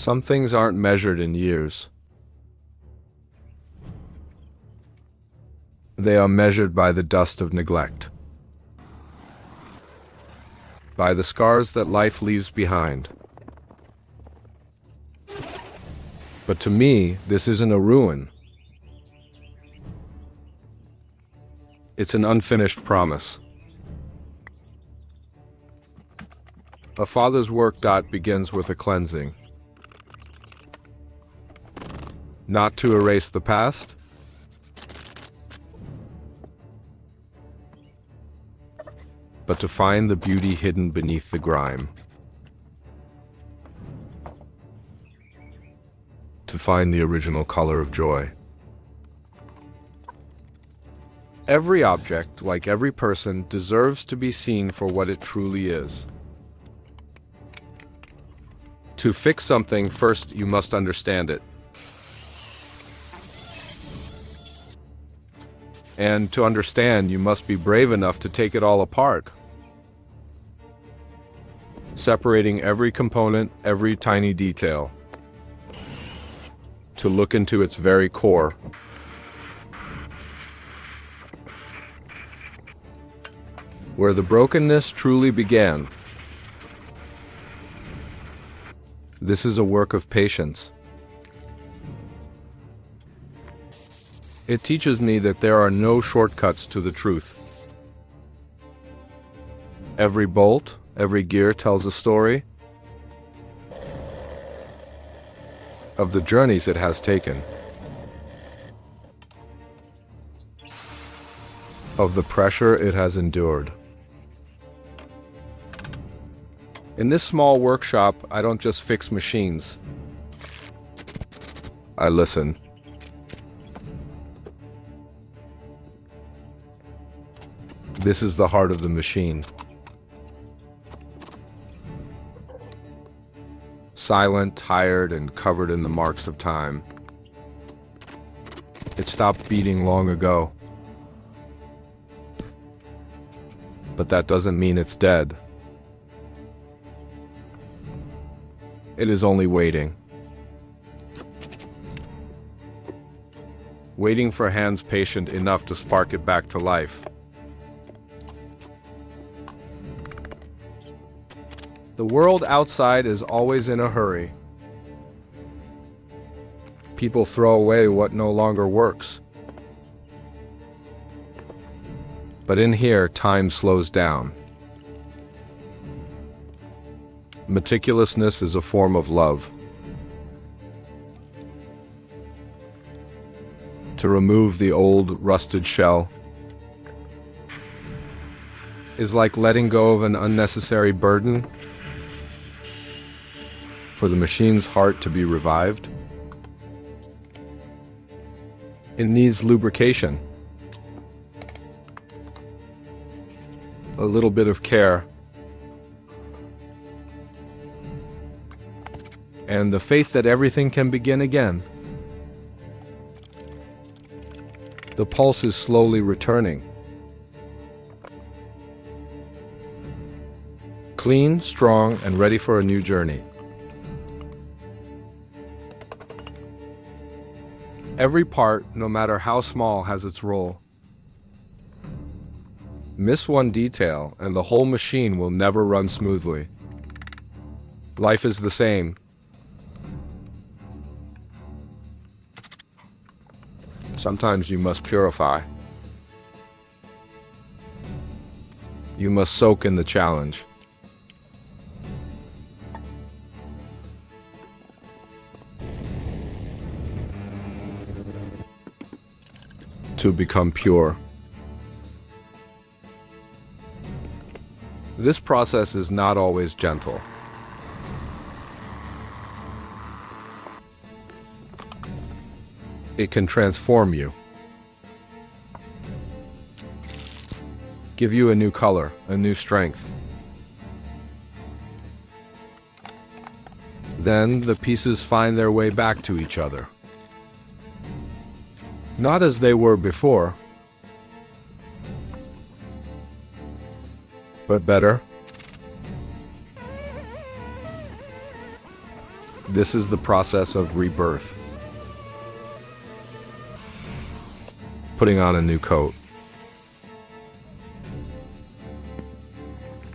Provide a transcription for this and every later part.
Some things aren't measured in years. They are measured by the dust of neglect, by the scars that life leaves behind. But to me, this isn't a ruin. It's an unfinished promise. A father's work begins with a cleansing. Not to erase the past, but to find the beauty hidden beneath the grime. To find the original color of joy. Every object, like every person, deserves to be seen for what it truly is. To fix something, first you must understand it. And to understand, you must be brave enough to take it all apart. Separating every component, every tiny detail. To look into its very core. Where the brokenness truly began. This is a work of patience. It teaches me that there are no shortcuts to the truth. Every bolt, every gear tells a story of the journeys it has taken, of the pressure it has endured. In this small workshop, I don't just fix machines. I listen. This is the heart of the machine. Silent, tired, and covered in the marks of time. It stopped beating long ago. But that doesn't mean it's dead. It is only waiting. Waiting for hands patient enough to spark it back to life. The world outside is always in a hurry. People throw away what no longer works. But in here, time slows down. Meticulousness is a form of love. To remove the old, rusted shell is like letting go of an unnecessary burden. For the machine's heart to be revived, it needs lubrication, a little bit of care, and the faith that everything can begin again. The pulse is slowly returning. Clean, strong, and ready for a new journey. Every part, no matter how small, has its role. Miss one detail, and the whole machine will never run smoothly. Life is the same. Sometimes you must purify. You must soak in the challenge. To become pure. This process is not always gentle. It can transform you. Give you a new color, a new strength. Then the pieces find their way back to each other. Not as they were before, but better. This is the process of rebirth. Putting on a new coat.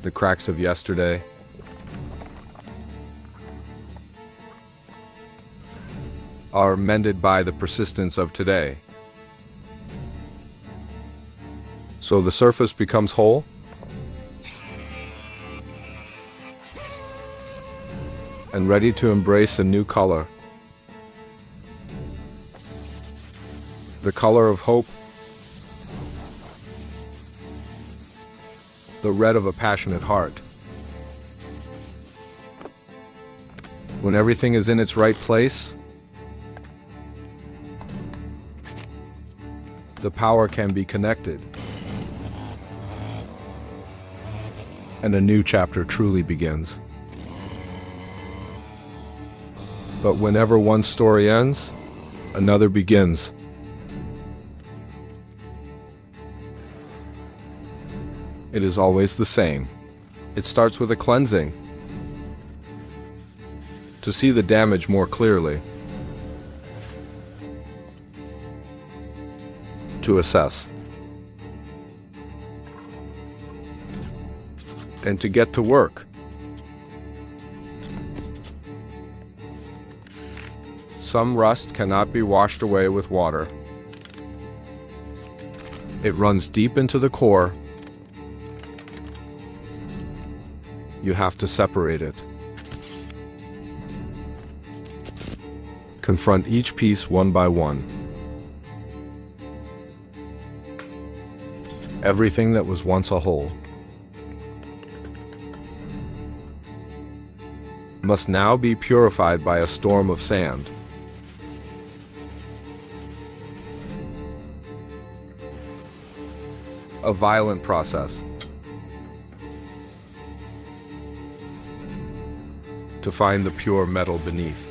The cracks of yesterday are mended by the persistence of today. So the surface becomes whole, and ready to embrace a new color. The color of hope, the red of a passionate heart. When everything is in its right place, the power can be connected, and a new chapter truly begins. But whenever one story ends, another begins. It is always the same. It starts with a cleansing, to see the damage more clearly, to assess, and to get to work. Some rust cannot be washed away with water. It runs deep into the core. You have to separate it. Confront each piece one by one. Everything that was once a whole must now be purified by a storm of sand. A violent process to find the pure metal beneath.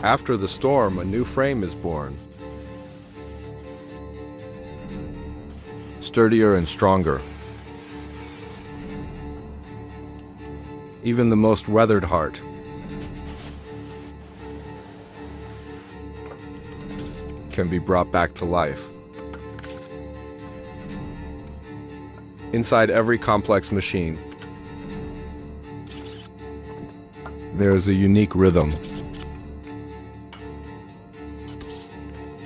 After the storm, a new frame is born, sturdier and stronger. Even the most weathered heart can be brought back to life. Inside every complex machine, there is a unique rhythm,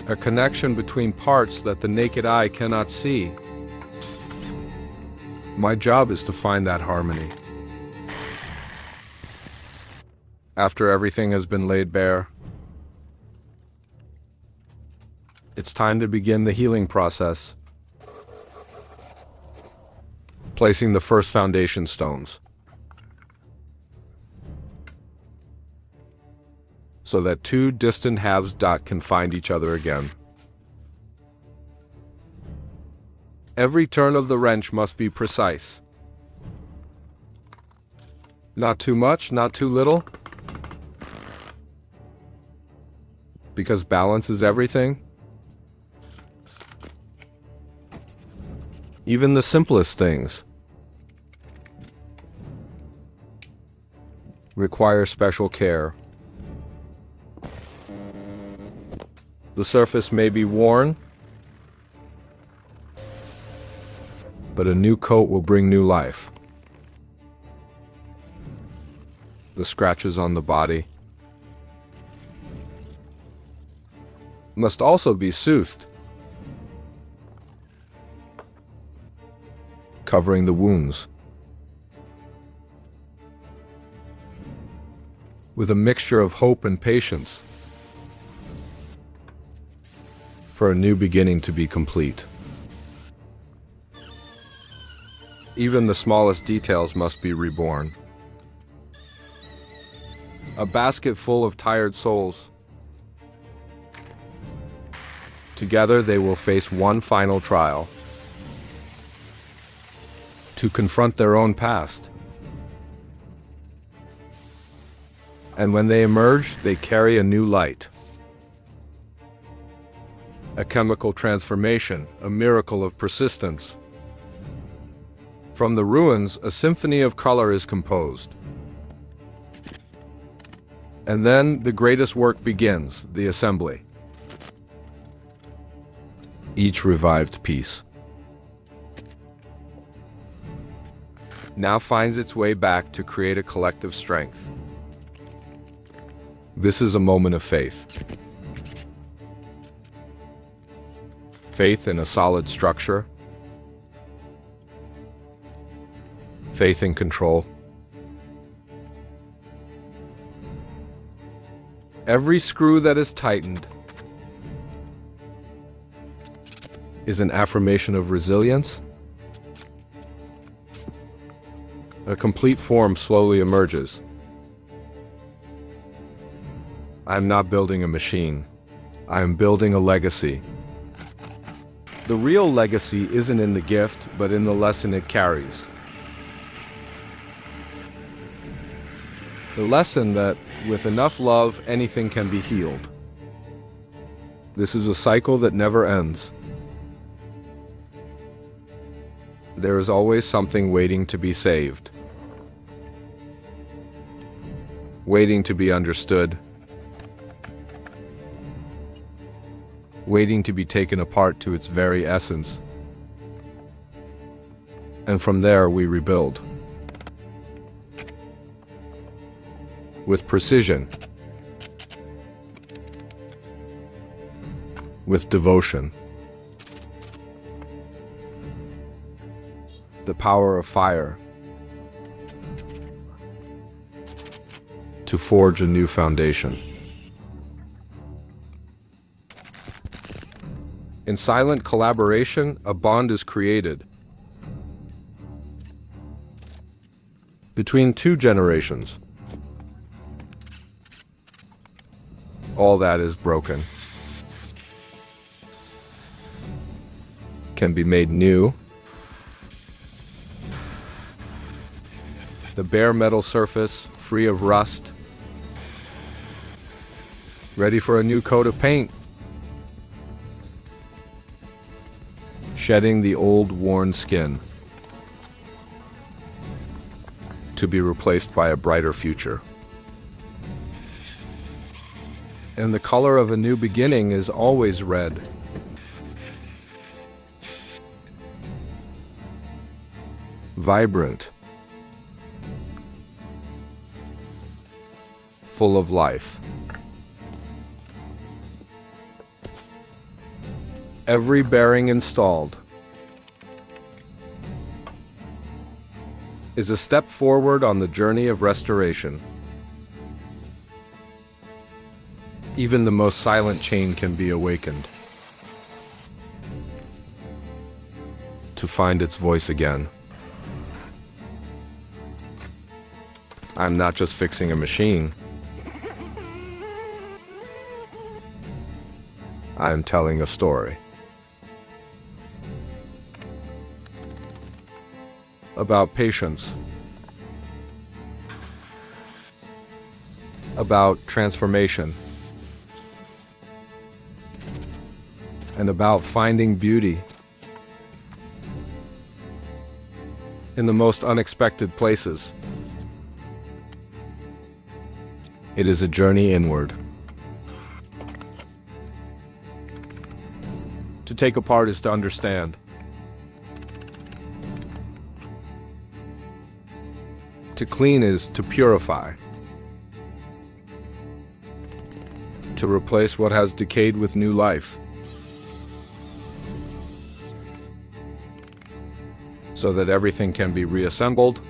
a connection between parts that the naked eye cannot see. My job is to find that harmony. After everything has been laid bare, it's time to begin the healing process, placing the first foundation stones, so that two distant halves can find each other again. Every turn of the wrench must be precise. Not too much, not too little, because balance is everything. Even the simplest things require special care. The surface may be worn, but a new coat will bring new life. The scratches on the body must also be soothed, covering the wounds with a mixture of hope and patience for a new beginning to be complete. Even the smallest details must be reborn. A basket full of tired souls. Together they will face one final trial, to confront their own past. And when they emerge, they carry a new light. A chemical transformation, a miracle of persistence. From the ruins, a symphony of color is composed. And then the greatest work begins, the assembly. Each revived piece now finds its way back to create a collective strength. This is a moment of faith. Faith in a solid structure. Faith in control. Every screw that is tightened is an affirmation of resilience. A complete form slowly emerges. I am not building a machine. I am building a legacy. The real legacy isn't in the gift, but in the lesson it carries. The lesson that, with enough love, anything can be healed. This is a cycle that never ends. There is always something waiting to be saved, waiting to be understood, waiting to be taken apart to its very essence. And from there we rebuild. With precision, with devotion. The power of fire to forge a new foundation. In silent collaboration, a bond is created between two generations. All that is broken can be made new. The bare metal surface, free of rust, ready for a new coat of paint. Shedding the old worn skin to be replaced by a brighter future. And the color of a new beginning is always red. Vibrant. Full of life. Every bearing installed is a step forward on the journey of restoration. Even the most silent chain can be awakened to find its voice again. I'm not just fixing a machine. I am telling a story about patience, about transformation, and about finding beauty in the most unexpected places. It is a journey inward. To take apart is to understand. To clean is to purify. To replace what has decayed with new life. So that everything can be reassembled,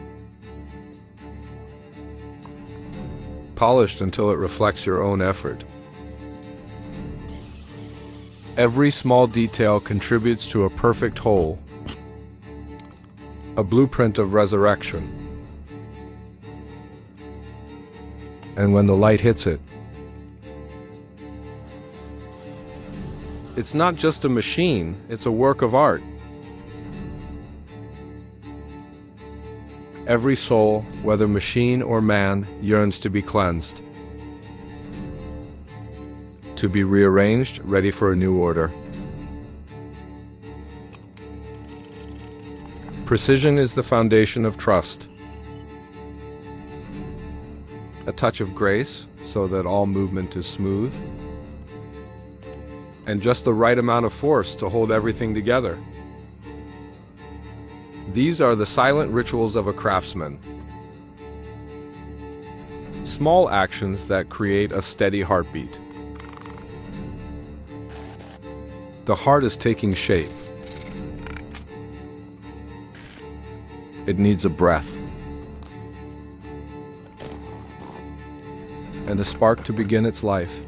polished until it reflects your own effort. Every small detail contributes to a perfect whole, a blueprint of resurrection. And when the light hits it, it's not just a machine, it's a work of art. Every soul, whether machine or man, yearns to be cleansed, to be rearranged, ready for a new order. Precision is the foundation of trust. A touch of grace so that all movement is smooth, and just the right amount of force to hold everything together. These are the silent rituals of a craftsman. Small actions that create a steady heartbeat. The heart is taking shape. It needs a breath and a spark to begin its life.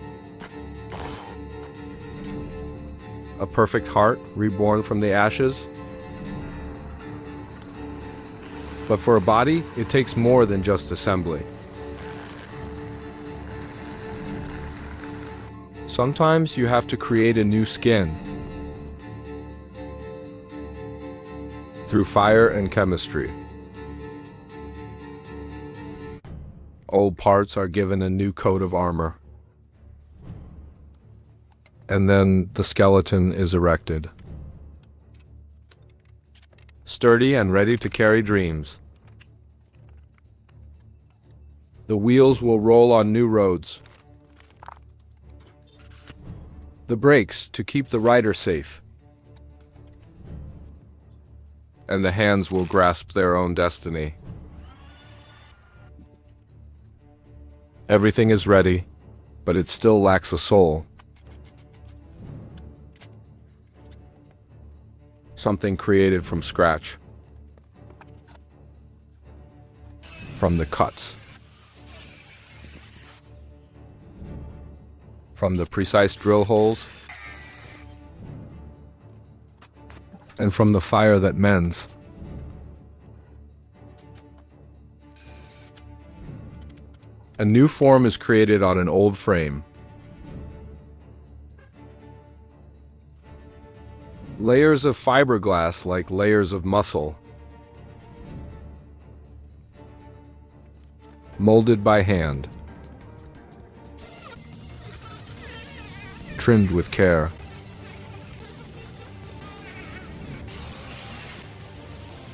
A perfect heart reborn from the ashes. But for a body, it takes more than just assembly. Sometimes you have to create a new skin through fire and chemistry. Old parts are given a new coat of armor, and then the skeleton is erected, sturdy and ready to carry dreams. The wheels will roll on new roads. The brakes to keep the rider safe. And the hands will grasp their own destiny. Everything is ready, but it still lacks a soul. Something created from scratch. From the cuts. From the precise drill holes. And from the fire that mends. A new form is created on an old frame. Layers of fiberglass like layers of muscle. Molded by hand. Trimmed with care.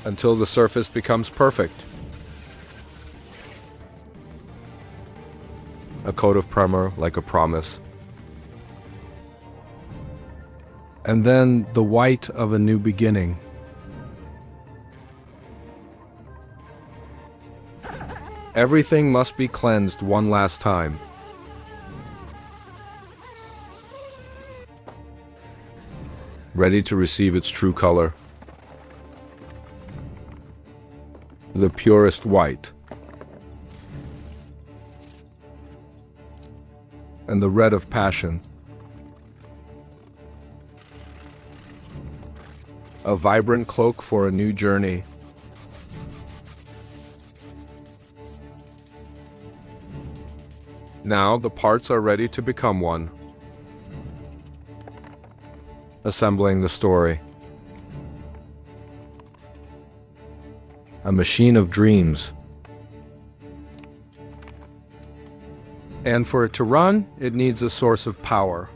Until the surface becomes perfect. A coat of primer like a promise. And then the white of a new beginning. Everything must be cleansed one last time. Ready to receive its true color. The purest white. And the red of passion. A vibrant cloak for a new journey. Now the parts are ready to become one. Assembling the story. A machine of dreams. And for it to run, it needs a source of power.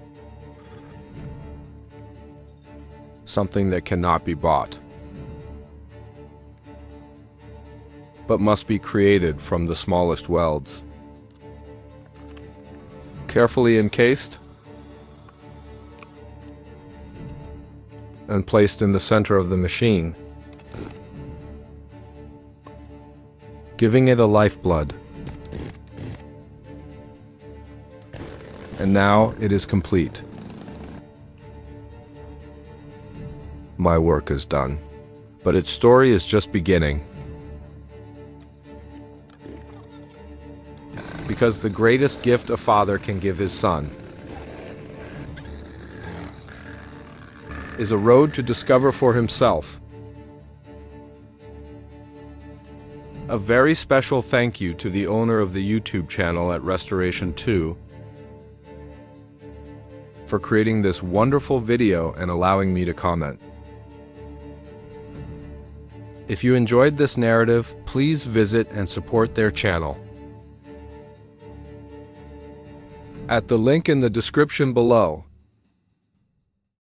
Something that cannot be bought, but must be created from the smallest welds. Carefully encased and placed in the center of the machine, giving it a lifeblood. And now it is complete. My work is done, but its story is just beginning. Because the greatest gift a father can give his son is a road to discover for himself. A very special thank you to the owner of the YouTube channel at Restoration 2 for creating this wonderful video and allowing me to comment. If you enjoyed this narrative, please visit and support their channel at the link in the description below.